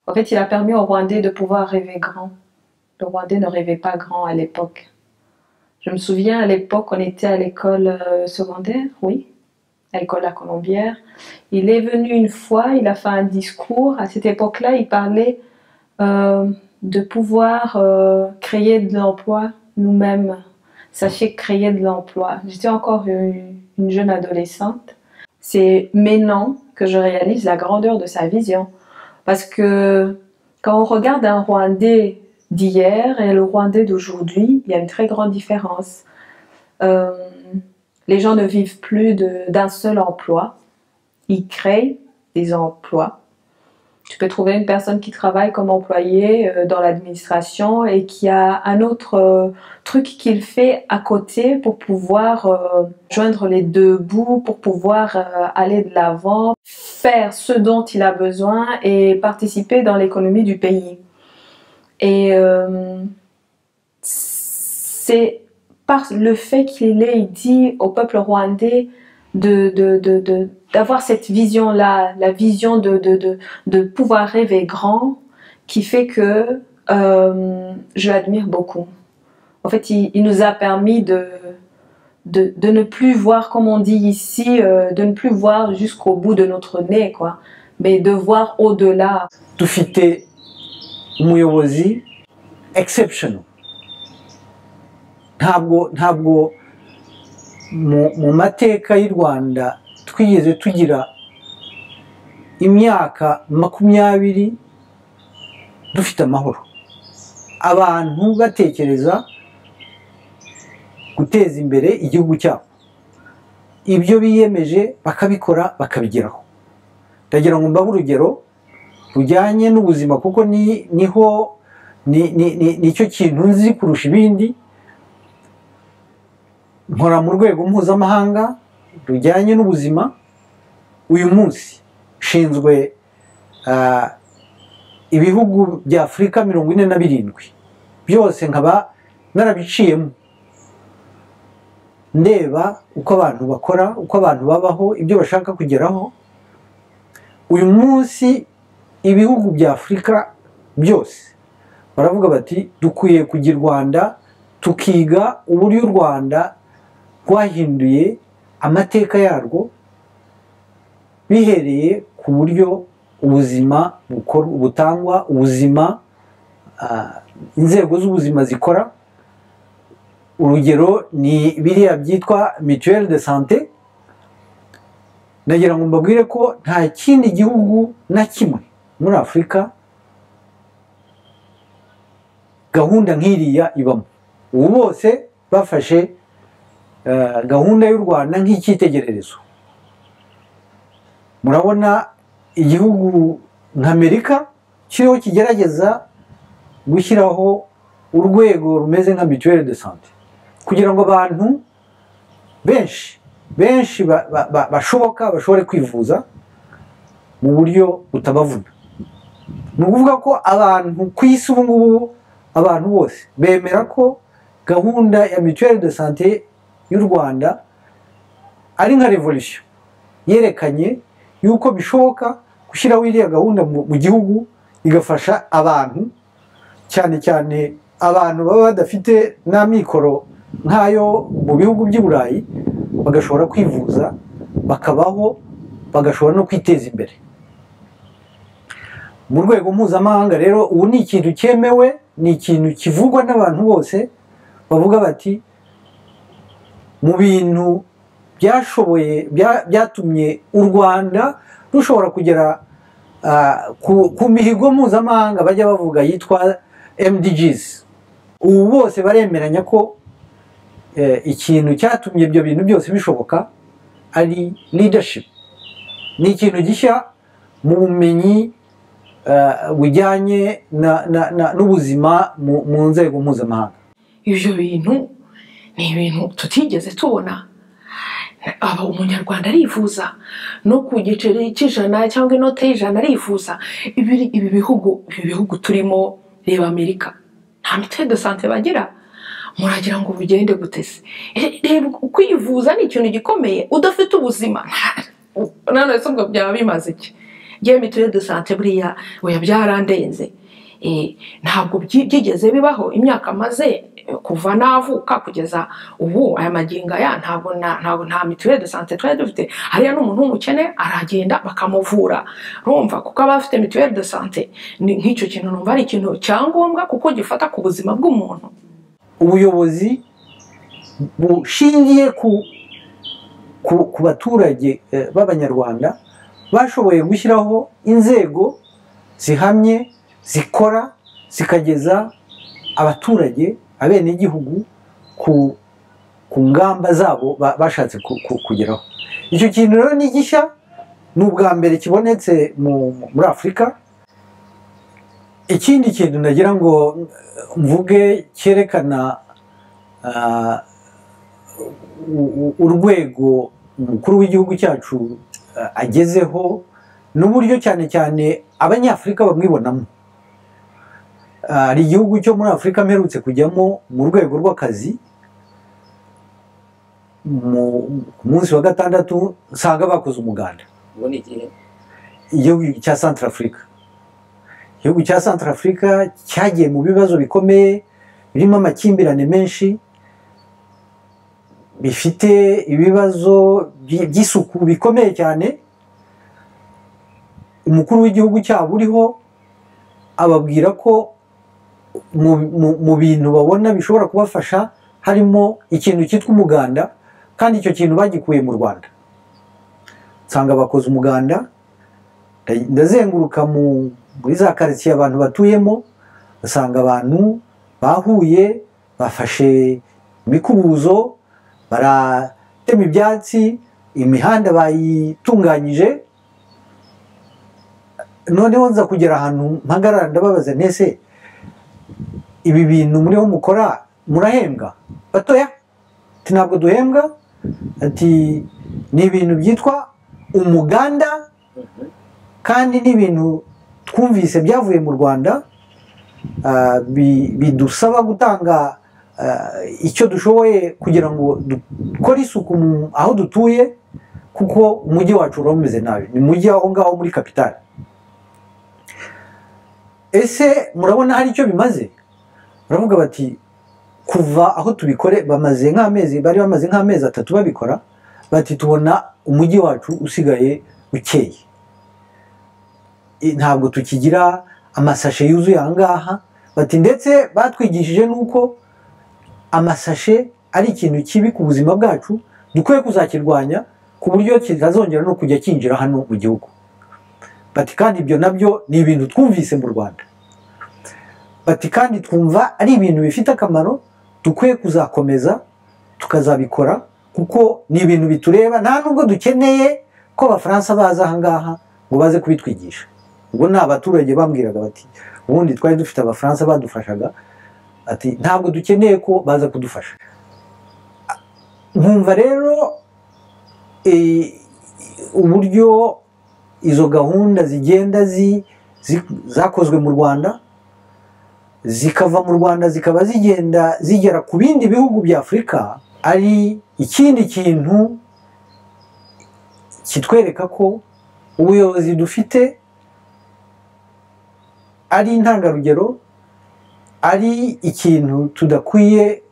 En fait, il a permis aux Rwandais de pouvoir rêver grand. Le Rwandais ne rêvait pas grand à l'époque. Je me souviens, à l'époque, on était à l'école secondaire, oui, à l'école La Colombière. Il est venu une fois, il a fait un discours. À cette époque-là, il parlait de pouvoir créer de l'emploi nous-mêmes. Sachez créer de l'emploi. J'étais encore une jeune adolescente. C'est maintenant que je réalise la grandeur de sa vision. Parce que quand on regarde un Rwandais d'hier et le Rwandais d'aujourd'hui, il y a une très grande différence. Les gens ne vivent plus d'un seul emploi. Ils créent des emplois. Tu peux trouver une personne qui travaille comme employé dans l'administration et qui a un autre truc qu'il fait à côté pour pouvoir joindre les deux bouts, pour pouvoir aller de l'avant, faire ce dont il a besoin et participer dans l'économie du pays. Et c'est par le fait il dit au peuple rwandais d'avoir cette vision-là, la vision de pouvoir rêver grand, qui fait que je l'admire beaucoup. En fait, il nous a permis de ne plus voir, comme on dit ici, de ne plus voir jusqu'au bout de notre nez, quoi, mais de voir au-delà. Dufite umuyobozi exceptional. Ntabwo mu mateka y'u Rwanda twigeze tugira imyaka 20 dufite amahoro, abantu batekereza guteza imbere igihugu cyabo, ibyo biyemeje bakabikora bakabigeraho. Ndagira ngo mbahe urugero rujyanye n'ubuzima, kuko nicyo kintu nzi kurusha ibindi. Nkora mu rwego mpuzamahanga rujyanye n'ubuzima. Uyu munsi nshinzwe ibihugu bya Afurika 47, byose nkaba narabiciyemo, ndeba uko abantu bakora, uko abantu babaho, ibyo bashaka kugeraho. Uyu munsi ibihugu bya Afurika byose baravuga bati dukwiye kugira u Rwanda, tukiga uburyo u Rwanda rwahinduye amateka yarwo bihereye ku buryo ubuzima butangwa, ubuzima inzego z'ubuzima zikora. Urugero ni biriya byitwa mutuelle de santé. Ndagira ngo mbabwire ko nta kindi gihugu na kimwe muri Afurika gahunda nk'iriya ibamo. Ubu bose bafashe gahunda y'u Rwanda nk'icyitegererezo. Murabona igihugu nk'Amerika kiriho kigerageza gushyiraho urwego rumeze nka mutuelle de santé, kugira ngo abantu benshi bashoboka bashobore kwivuza mu buryo butabavuna. Ni ukuvuga ko abantu ku isi ubu ngubu, abantu bose bemera ko gahunda ya mutuelle de santé y'u Rwanda ari nka revolution yerekanye yuko bishoboka gushyiraho iriya gahunda mu gihugu, igafasha abantu, cyane cyane abantu baba badafite n'amikoro nk'ayo mu bihugu by'i Burayi, bagashobora kwivuza bakabaho, bagashobora no kwiteza imbere. Mu rwego mpuzamahanga rero ubu ni ikintu cyemewe, ni ikintu kivugwa n'abantu bose, bavuga bati mu bintu byatumye u Rwanda rushobora kugera ku mihigo mpuzamahanga bajya bavuga yitwa MDGs. Ubu bose baremeranya ko ikintu cyatumye ibyo bintu byose bishoboka ari leadership. Ni ikintu gishya mu bumenyi bujyanye n'ubuzima mu nzego mpuzamahanga. Ibyo bintu ni ibintu tutigeze tubona. Umunyarwanda arifuza no ku giceri cy'ijana cyangwa inote y'ijana arifuza. Ibi bihugu turimo, reba Amerika, nta mutuelle de santé bagira. Muragira ngo bugende gutese? Reba, kwivuza ni ikintu gikomeye. Udafite ubuzima none se ubwo byaba bimaze iki? ngewe mituweli de sante buriya oya byarandenze. Ntabwo byigeze bibaho imyaka maze kuva navuka kugeza ubu aya magingo aya ntabwo nta mituweli de sante twari dufite. Hariya n'umuntu w'umukene aragenda bakamuvura, urumva, kuko aba afite mituweli de sante. Nk'icyo kintu numva ari ikintu cyangombwa kuko gifata ku buzima bw'umuntu. Ubuyobozi bushingiye ku baturage b'abanyarwanda bashoboye gushyiraho inzego zihamye zikora zikageza abaturage abenegihugu ku ngamba zabo bashatse kugeraho. Icyo kintu rero ni gishya, ni ubwa mbere kibonetse muri Afurika. Ikindi kintu nagira ngo mvuge cyerekana urwego umukuru w'igihugu cyacu agezeho n'uburyo cyane cyane abanyafurika bamwibonamo. Hari igihugu cyo muri Afurika mperutse kujyamo mu rwego rw'akazi, mu munsi wa gatandatu nsanga bakoze umuganda. Igihugu cya Centrafrica. Igihugu cya Centrafrica cyagiye mu bibazo bikomeye birimo amakimbirane menshi, bifite ibibazo by'isuku bikomeye cyane. Umukuru w'igihugu cyabo uriho ababwira ko mu bintu babona bishobora kubafasha harimo ikintu cyitwa umuganda, kandi icyo kintu bagikuye mu Rwanda. Nsanga bakoze umuganda, ndazenguruka muri za karitsiye abantu batuyemo, basanga abantu bahuye bafashe imikubuzo, baratema ibyatsi, imihanda bayitunganyije. Noneho nza kugera ahantu mpagarara ndababaza, ntese ibi bintu muriho mukora murahembwa? Batoya ati ntabwo duhembwa, ati ni ibintu byitwa umuganda kandi ni ibintu twumvise byavuye mu Rwanda, bidusaba gutanga icyo dushoboye kugira ngo dukore isuku aho dutuye, kuko umujyi wacu urameze nabi, ni mujyi aho ngaho muri kapitali. Ese murabona hari icyo bimaze? Baravuga bati kuva aho tubikore bari bamaze nk'amezi 3 babikora, bati tubona umujyi wacu usigaye ukeye, ntabwo tukigira amasashe yuzuye ahangaha. Bati ndetse batwigishije nuko amasashe ari ikintu kibi ku buzima bwacu, dukwiye kuzakirwanya ku buryo kitazongera no kujya kinjira hano mu gihugu. Bati kandi ibyo nabyo ni ibintu twumvise mu Rwanda. Bati kandi twumva ari ibintu bifite akamaro, dukwiye kuzakomeza tukazabikora kuko ni ibintu bitureba, nta nubwo dukeneye ko Abafaransa baza ahangaha ngo baze kubitwigisha. Ubwo ni abaturage bambwiraga bati ubundi twari dufite Abafaransa badufashaga, ati ntabwo dukeneye ko baza kudufasha. Nkumva rero uburyo izo gahunda zigenda zakozwe mu Rwanda, zikava mu Rwanda zikaba zigenda zigera ku bindi bihugu bya Afurika, ari ikindi kintu kitwereka ko ubuyobozi dufite ari intangarugero, ari ikintu tudakwiye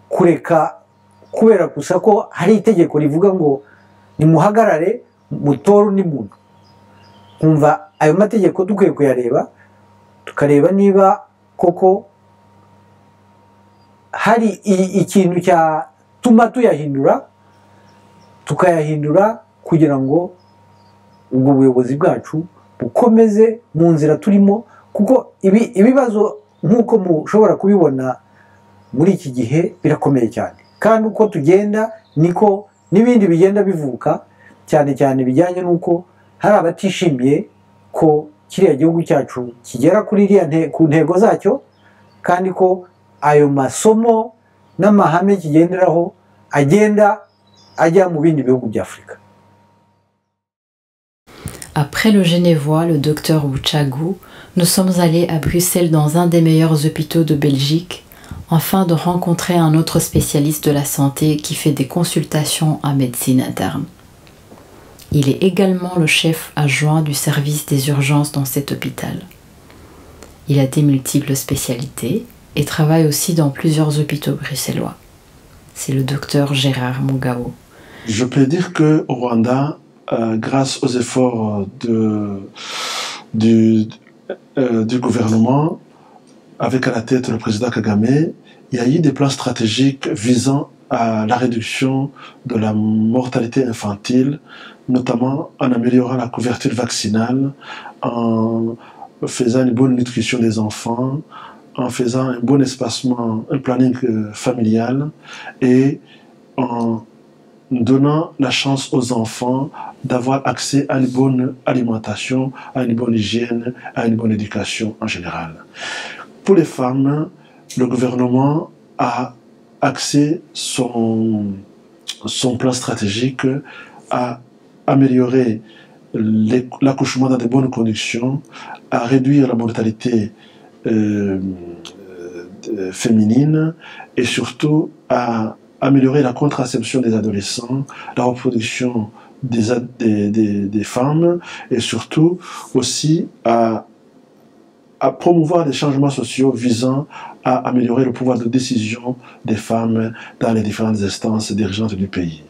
kureka kubera gusa ko hari itegeko rivuga ngo nimuhagarare mutore undi muntu. Nkumva ayo mategeko dukwiye kuyareba, tukareba niba koko hari ikintu cyatuma tuyahindura, tukayahindura kugira ngo ubwo buyobozi bwacu bukomeze mu nzira turimo, kuko ibibazo nk'uko mushobora kubibona muri iki gihe birakomeye cyane, kandi uko tugenda niko n'ibindi bigenda bivuka, cyane cyane bijyanye n'uko hari abatishimiye ko kiriya gihugu cyacu kigera kuri ku ntego zacyo, kandi ko ayo masomo n'amahame kigenderaho agenda ajya mu bindi bihugu bya Afurika. Après le Genevois, le docteur Bouchagou, nous sommes allés à Bruxelles dans un des meilleurs hôpitaux de Belgique, afin de rencontrer un autre spécialiste de la santé qui fait des consultations en médecine interne. Il est également le chef adjoint du service des urgences dans cet hôpital. Il a des multiples spécialités et travaille aussi dans plusieurs hôpitaux bruxellois. C'est le docteur Gérard Mugabo. Je peux dire qu'au Rwanda, grâce aux efforts du gouvernement, avec à la tête le président Kagame, il y a eu des plans stratégiques visant à la réduction de la mortalité infantile, notamment en améliorant la couverture vaccinale, en faisant une bonne nutrition des enfants, en faisant un bon espacement, un planning familial et en donnant la chance aux enfants d'avoir accès à une bonne alimentation, à une bonne hygiène, à une bonne éducation en général. Pour les femmes, le gouvernement a axé son plan stratégique à améliorer l'accouchement dans de bonnes conditions, à réduire la mortalité féminine et surtout à améliorer la contraception des adolescents, la reproduction des femmes et surtout aussi à promouvoir des changements sociaux visant à améliorer le pouvoir de décision des femmes dans les différentes instances dirigeantes du pays.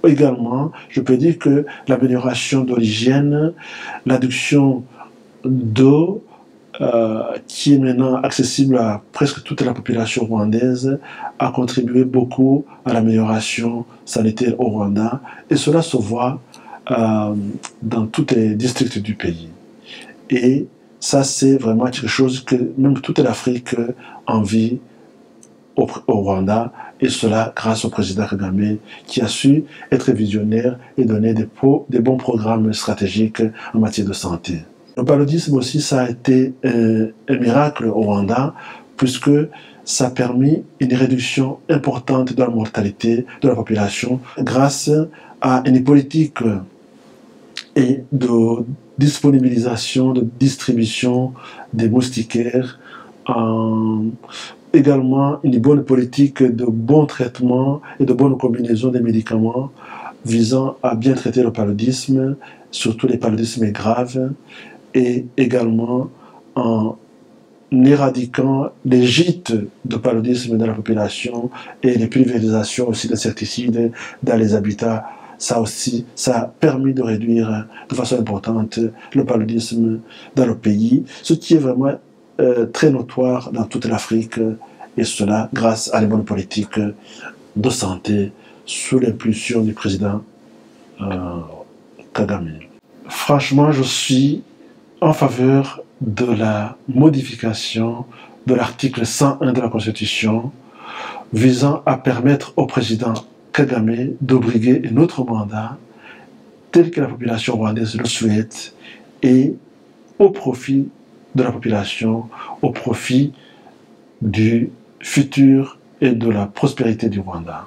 Également, je peux dire que l'amélioration de l'hygiène, l'adduction d'eau, qui est maintenant accessible à presque toute la population rwandaise, a contribué beaucoup à l'amélioration sanitaire au Rwanda, et cela se voit dans tous les districts du pays. Et ça, c'est vraiment quelque chose que même toute l'Afrique envie au Rwanda, et cela grâce au président Kagame qui a su être visionnaire et donner des bons programmes stratégiques en matière de santé. Le paludisme aussi, ça a été un miracle au Rwanda, puisque ça a permis une réduction importante de la mortalité de la population grâce à une politique et de disponibilisation, de distribution des moustiquaires, également une bonne politique de bon traitement et de bonne combinaison des médicaments visant à bien traiter le paludisme, surtout les paludismes graves, et également en éradiquant les gîtes de paludisme dans la population et les pulvérisations aussi d'insecticides dans les habitats. Ça aussi, ça a permis de réduire de façon importante le paludisme dans le pays, ce qui est vraiment très notoire dans toute l'Afrique, et cela grâce à les bonnes politiques de santé sous l'impulsion du président Kagame. Franchement, je suis en faveur de la modification de l'article 101 de la Constitution visant à permettre au président Kagame de briguer un autre mandat tel que la population rwandaise le souhaite et au profit de la population, au profit du futur et de la prospérité du Rwanda.